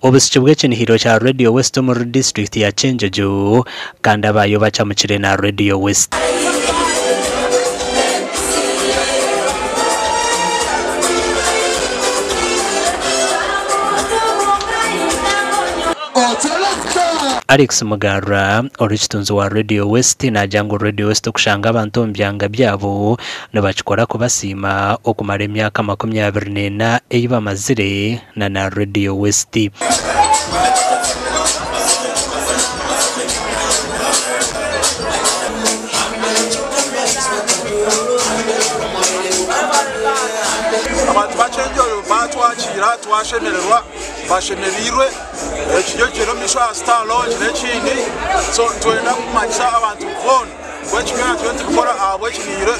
obusiki bw'ekinihiro kya Radio West mu district ya Kyenjojo kandi abayo bacamukire na Radio West. Alex Mugara orichitunzi wa Radio West na jangu Radio West kushanga abantu mbyanga byabo nabachikora kubasima okumara emyaka 24 eiba mazire na Radio West. Abantu bachenjoyo batwakira twashemererwa bashemerirwe Kyenjojo misha star lodge n'ekindi so twenda kumanyisa abantu bona wekimera twende gukora abwekinire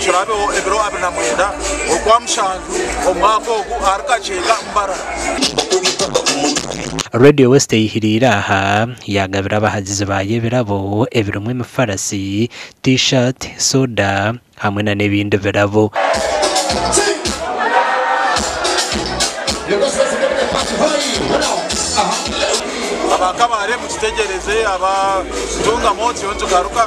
kirabeho ebiro 29 okwamushanju omwaka ogu arikachenga mbara. Radio West ihirira aha yagabira abahagizi baye birabo ebirumwe mafarasi t-shirt soda hamwe na nebindi birabo. Abakabare mukitegereze abatunga motsi yontugaruka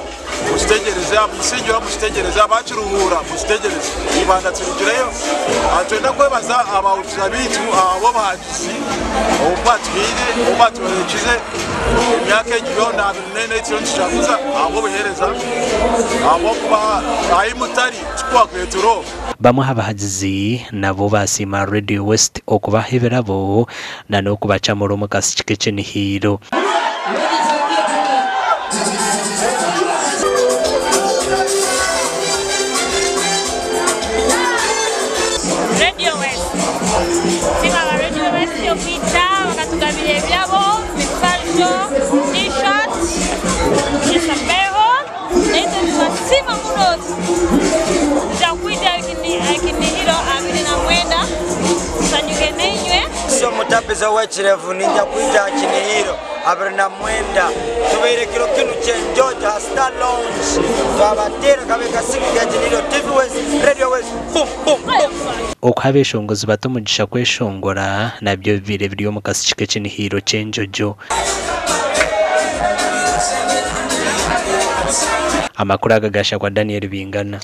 mukitegereze abisingira mukitegereze abakiruhura mukitegereze ibanda turigireyo atwenda kwebaza abawuza bitu abo bahagizi obatwire obatwerekize imyaka egiyo na binene cyontujabuza abo bihereza abo kuba ayimutari twakweturo bamwe abahagizi nabo basima Radio West okubahebirabo na nokubaca mu rumukasi k'ekinihiro. Radio West singa Radio West yopita bakatugabira ebyabo misaljo t-shirt yesapeho nete twasima munozi jakwita kinihiro abiri na mwenda sanyuke nenywe so mutapeza wachirevu ninja kwita kinihiro abiri na mwenda tuberekero kinu Kyenjojo star lounge twabatera kabeka siki ya kinihiro TV West Radio West boom boom okhabeshongozi batomugisha kweshongora nabyo bire biri mu kasi k'ekinihiro Kyenjojo. Amakuru agagasha kwa Daniel Bingana.